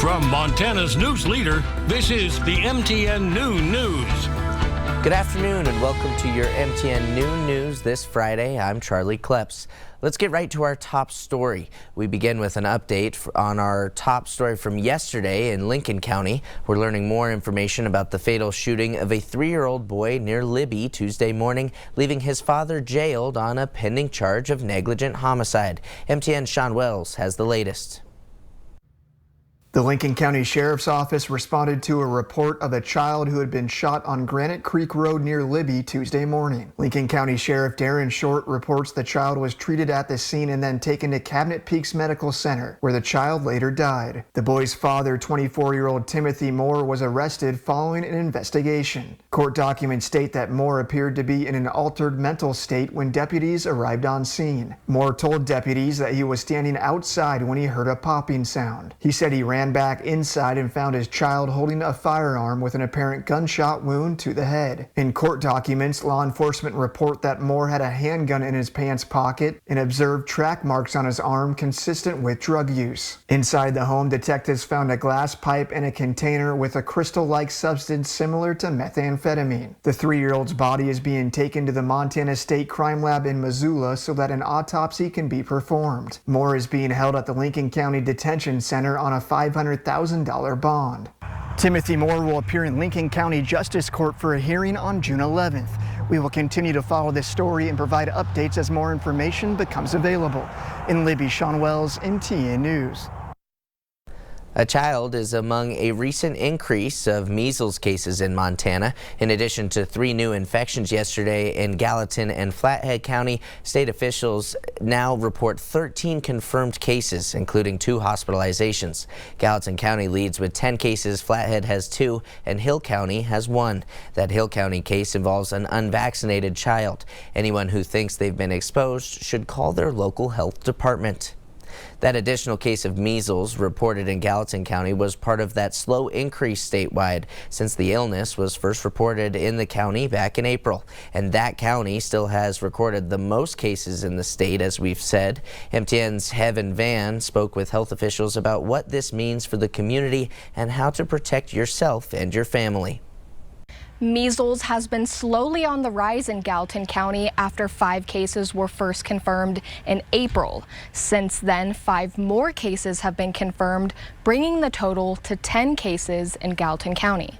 From Montana's news leader, this is the MTN Noon News. Good afternoon and welcome to your MTN Noon News this Friday. I'm Charlie Klepps. Let's get right to our top story. We begin with an update on our top story from yesterday in Lincoln County. We're learning more information about the fatal shooting of a 3-year-old boy near Libby Tuesday morning, leaving his father jailed on a pending charge of negligent homicide. MTN's Sean Wells has the latest. The Lincoln County Sheriff's Office responded to a report of a child who had been shot on Granite Creek Road near Libby Tuesday morning. Lincoln County Sheriff Darren Short reports the child was treated at the scene and then taken to Cabinet Peaks Medical Center, where the child later died. The boy's father, 24-year-old Timothy Moore, was arrested following an investigation. Court documents state that Moore appeared to be in an altered mental state when deputies arrived on scene. Moore told deputies that he was standing outside when he heard a popping sound. He said he ran back inside and found his child holding a firearm with an apparent gunshot wound to the head. In court documents, law enforcement report that Moore had a handgun in his pants pocket and observed track marks on his arm consistent with drug use. Inside the home, detectives found a glass pipe and a container with a crystal-like substance similar to methamphetamine. The 3-year-old's body is being taken to the Montana State Crime Lab in Missoula so that an autopsy can be performed. Moore is being held at the Lincoln County Detention Center on a $500,000 bond. Timothy Moore will appear in Lincoln County Justice Court for a hearing on June 11th. We will continue to follow this story and provide updates as more information becomes available. In Libby, Sean Wells, MTN News. A child is among a recent increase of measles cases in Montana. In addition to 3 new infections yesterday in Gallatin and Flathead County, state officials now report 13 confirmed cases, including 2 hospitalizations. Gallatin County leads with 10 cases, Flathead has 2, and Hill County has 1. That Hill County case involves an unvaccinated child. Anyone who thinks they've been exposed should call their local health department. That additional case of measles reported in Gallatin County was part of that slow increase statewide since the illness was first reported in the county back in April. And that county still has recorded the most cases in the state, as we've said. MTN's Heaven Van spoke with health officials about what this means for the community and how to protect yourself and your family. Measles has been slowly on the rise in Gallatin County after 5 cases were first confirmed in April. Since then, 5 more cases have been confirmed, bringing the total to 10 cases in Gallatin County.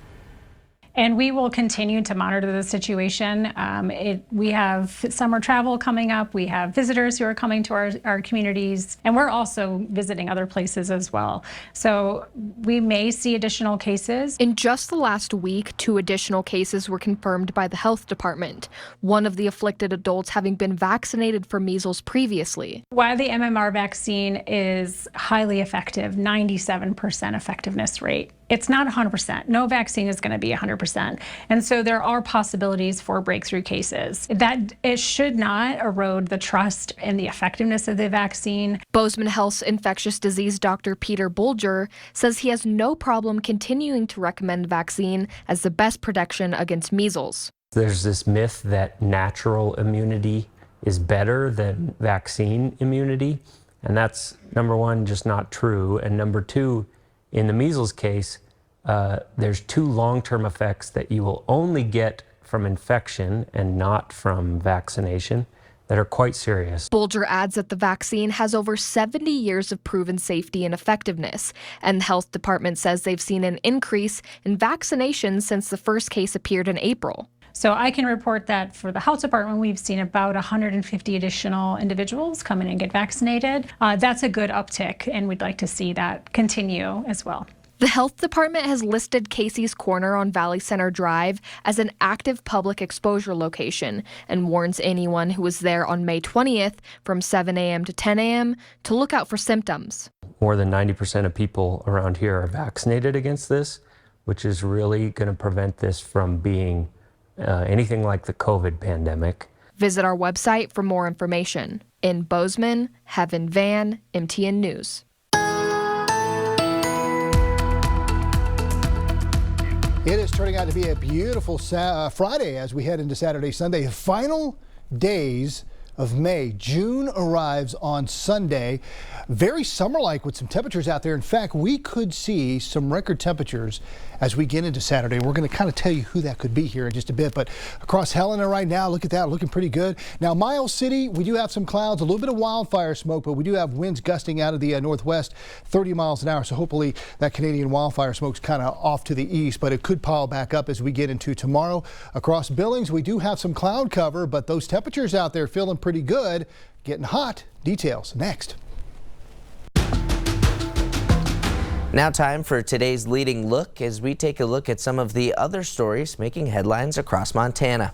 And we will continue to monitor the situation. We have summer travel coming up. We have visitors who are coming to our communities, and we're also visiting other places as well. So we may see additional cases. In just the last week, 2 additional cases were confirmed by the health department, one of the afflicted adults having been vaccinated for measles previously. While the MMR vaccine is highly effective, 97% effectiveness rate, it's not 100%. No vaccine is going to be 100%. And so there are possibilities for breakthrough cases. That it should not erode the trust in the effectiveness of the vaccine. Bozeman Health's infectious disease doctor Peter Bulger says he has no problem continuing to recommend vaccine as the best protection against measles. There's this myth that natural immunity is better than vaccine immunity. And that's, number one, just not true. And number two, in the measles case, there's 2 long-term effects that you will only get from infection and not from vaccination that are quite serious. Bulger adds that the vaccine has over 70 years of proven safety and effectiveness, and the health department says they've seen an increase in vaccinations since the first case appeared in April. So I can report that for the health department, we've seen about 150 additional individuals come in and get vaccinated. That's a good uptick, and we'd like to see that continue as well. The health department has listed Casey's Corner on Valley Center Drive as an active public exposure location and warns anyone who is there on May 20th from 7 a.m. to 10 a.m. to look out for symptoms. More than 90% of people around here are vaccinated against this, which is really going to prevent this from being anything like the COVID pandemic. Visit our website for more information. In Bozeman, Heaven Van, MTN News. It is turning out to be a beautiful Friday as we head into Saturday, Sunday. Final days of May. June arrives on Sunday. Very summer-like with some temperatures out there. In fact, we could see some record temperatures as we get into Saturday. We're going to kind of tell you who that could be here in just a bit. But across Helena right now, look at that, looking pretty good. Now, Miles City, we do have some clouds, a little bit of wildfire smoke, but we do have winds gusting out of the northwest, 30 miles an hour. So hopefully that Canadian wildfire smoke's kind of off to the east, but it could pile back up as we get into tomorrow. Across Billings, we do have some cloud cover, but those temperatures out there feeling pretty good, getting hot. Details next. Now time for today's leading look as we take a look at some of the other stories making headlines across Montana.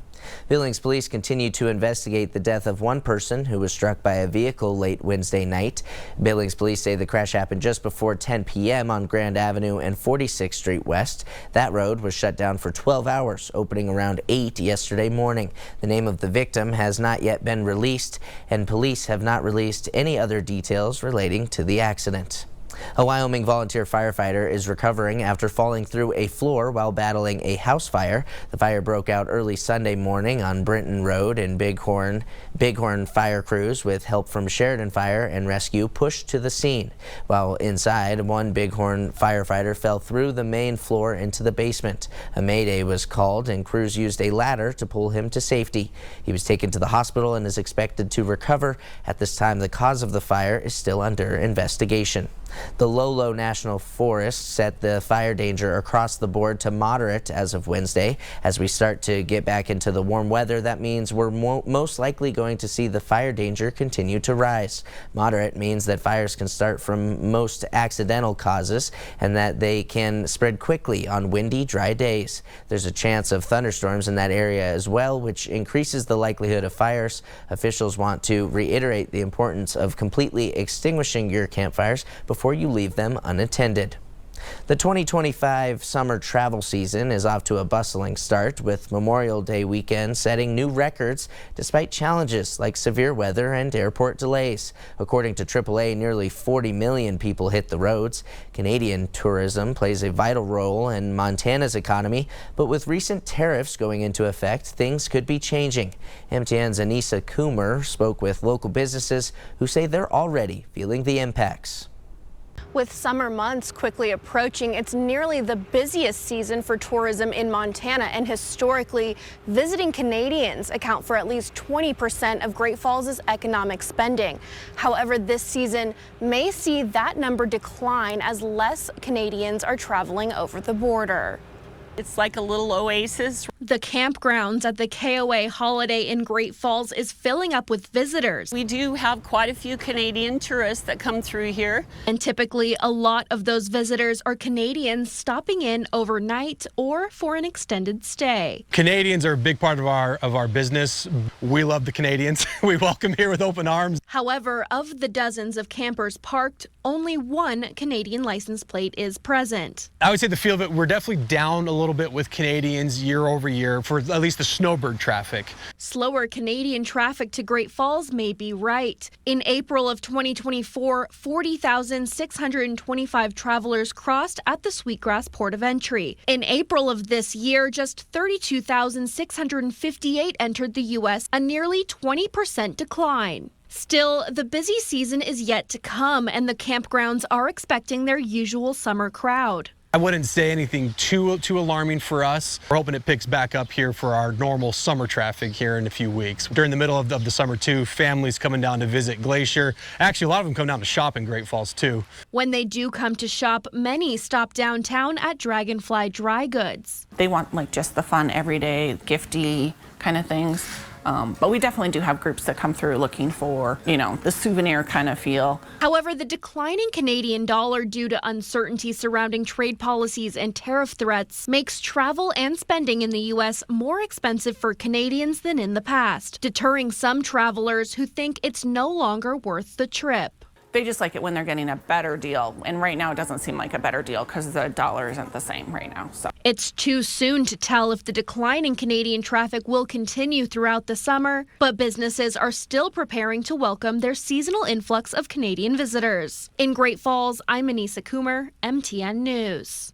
Billings police continue to investigate the death of one person who was struck by a vehicle late Wednesday night. Billings police say the crash happened just before 10 p.m. on Grand Avenue and 46th Street West. That road was shut down for 12 hours, opening around 8 yesterday morning. The name of the victim has not yet been released, and police have not released any other details relating to the accident. A Wyoming volunteer firefighter is recovering after falling through a floor while battling a house fire. The fire broke out early Sunday morning on Brinton Road in Bighorn. Bighorn fire crews with help from Sheridan Fire and Rescue pushed to the scene. While inside, one Bighorn firefighter fell through the main floor into the basement. A mayday was called and crews used a ladder to pull him to safety. He was taken to the hospital and is expected to recover. At this time, the cause of the fire is still under investigation. The Lolo National Forest set the fire danger across the board to moderate as of Wednesday. As we start to get back into the warm weather, that means we're most likely going to see the fire danger continue to rise. Moderate means that fires can start from most accidental causes and that they can spread quickly on windy, dry days. There's a chance of thunderstorms in that area as well, which increases the likelihood of fires. Officials want to reiterate the importance of completely extinguishing your campfires before you leave them unattended. The 2025 summer travel season is off to a bustling start, with Memorial Day weekend setting new records despite challenges like severe weather and airport delays. According to AAA, nearly 40 million people hit the roads. Canadian tourism plays a vital role in Montana's economy, but with recent tariffs going into effect, things could be changing. MTN's Anissa Coomer spoke with local businesses who say they're already feeling the impacts. With summer months quickly approaching, it's nearly the busiest season for tourism in Montana, and historically, visiting Canadians account for at least 20% of Great Falls' economic spending. However, this season may see that number decline as less Canadians are traveling over the border. It's like a little oasis. The campgrounds at the KOA Holiday in Great Falls is filling up with visitors. We do have quite a few Canadian tourists that come through here. And typically, a lot of those visitors are Canadians stopping in overnight or for an extended stay. Canadians are a big part of our business. We love the Canadians. We welcome here with open arms. However, of the dozens of campers parked, only one Canadian license plate is present. I would say the feel of it, we're definitely down a little bit with Canadians year over year for at least the snowbird traffic. Slower Canadian traffic to Great Falls may be right. In April of 2024, 40,625 travelers crossed at the Sweetgrass Port of Entry. In April of this year, just 32,658 entered the U.S., a nearly 20% decline. Still, the busy season is yet to come, and the campgrounds are expecting their usual summer crowd. I wouldn't say anything too alarming for us. We're hoping it picks back up here for our normal summer traffic here in a few weeks. During the middle of the summer too, families coming down to visit Glacier. Actually, a lot of them come down to shop in Great Falls too. When they do come to shop, many stop downtown at Dragonfly Dry Goods. They want like just the fun, everyday, gifty kind of things. But we definitely do have groups that come through looking for, the souvenir kind of feel. However, the declining Canadian dollar due to uncertainty surrounding trade policies and tariff threats makes travel and spending in the U.S. more expensive for Canadians than in the past, deterring some travelers who think it's no longer worth the trip. They just like it when they're getting a better deal. And right now it doesn't seem like a better deal because the dollar isn't the same right now. So it's too soon to tell if the decline in Canadian traffic will continue throughout the summer, but businesses are still preparing to welcome their seasonal influx of Canadian visitors. In Great Falls, I'm Anissa Coomer, MTN News.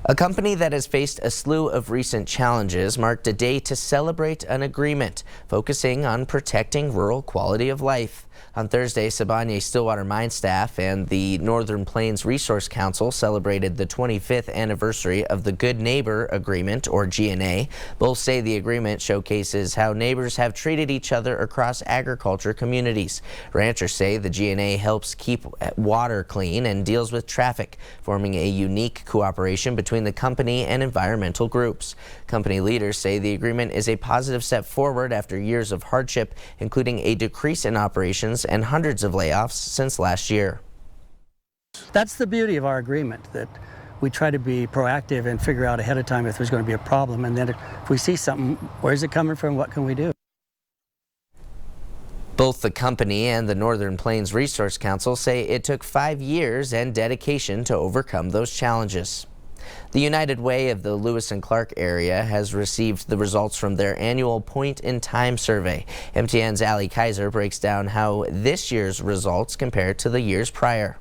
A company that has faced a slew of recent challenges marked a day to celebrate an agreement focusing on protecting rural quality of life. On Thursday, Siboney-Stillwater mine staff and the Northern Plains Resource Council celebrated the 25th anniversary of the Good Neighbor Agreement, or GNA. Both say the agreement showcases how neighbors have treated each other across agriculture communities. Ranchers say the GNA helps keep water clean and deals with traffic, forming a unique cooperation between the company and environmental groups. Company leaders say the agreement is a positive step forward after years of hardship, including a decrease in operations and hundreds of layoffs since last year. That's the beauty of our agreement, that we try to be proactive and figure out ahead of time if there's going to be a problem, and then if we see something, where's it coming from, what can we do? Both the company and the Northern Plains Resource Council say it took 5 years and dedication to overcome those challenges. The United Way of the Lewis and Clark area has received the results from their annual point-in-time survey. MTN's Allie Kaiser breaks down how this year's results compare to the years prior.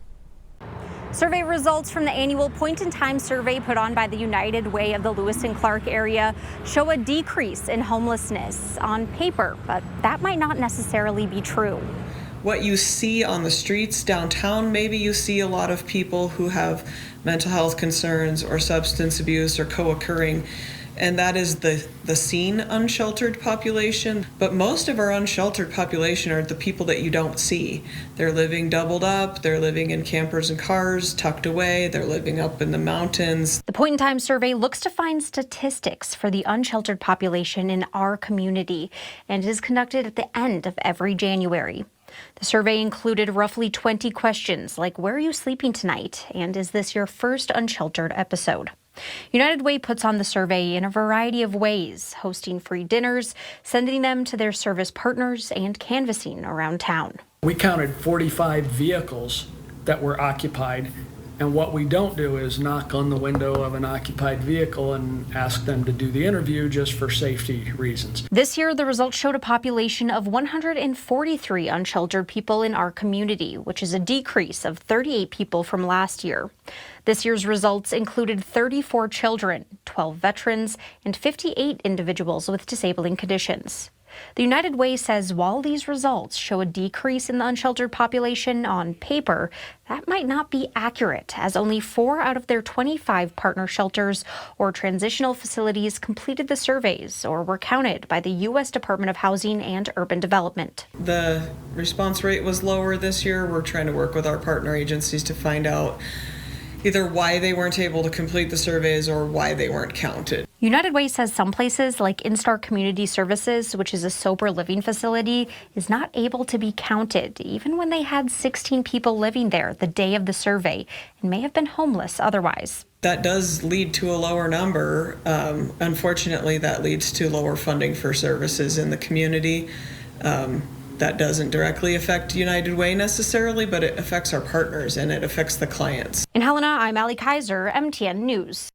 Survey results from the annual point-in-time survey put on by the United Way of the Lewis and Clark area show a decrease in homelessness on paper, but that might not necessarily be true. What you see on the streets downtown, maybe you see a lot of people who have mental health concerns or substance abuse or co-occurring, and that is the seen unsheltered population. But most of our unsheltered population are the people that you don't see. They're living doubled up, they're living in campers and cars, tucked away, they're living up in the mountains. The point-in-time survey looks to find statistics for the unsheltered population in our community and is conducted at the end of every January. The survey included roughly 20 questions like, where are you sleeping tonight? And is this your first unsheltered episode? United Way puts on the survey in a variety of ways, hosting free dinners, sending them to their service partners, and canvassing around town. We counted 45 vehicles that were occupied, and what we don't do is knock on the window of an occupied vehicle and ask them to do the interview just for safety reasons. This year, the results showed a population of 143 unsheltered people in our community, which is a decrease of 38 people from last year. This year's results included 34 children, 12 veterans, and 58 individuals with disabling conditions. The United Way says while these results show a decrease in the unsheltered population on paper, that might not be accurate, as only 4 out of their 25 partner shelters or transitional facilities completed the surveys or were counted by the U.S. Department of Housing and Urban Development. The response rate was lower this year. We're trying to work with our partner agencies to find out either why they weren't able to complete the surveys or why they weren't counted. United Way says some places like Instar Community Services, which is a sober living facility, is not able to be counted, even when they had 16 people living there the day of the survey and may have been homeless otherwise. That does lead to a lower number. Unfortunately, that leads to lower funding for services in the community. That doesn't directly affect United Way necessarily, but it affects our partners and it affects the clients. In Helena, I'm Allie Kaiser, MTN News.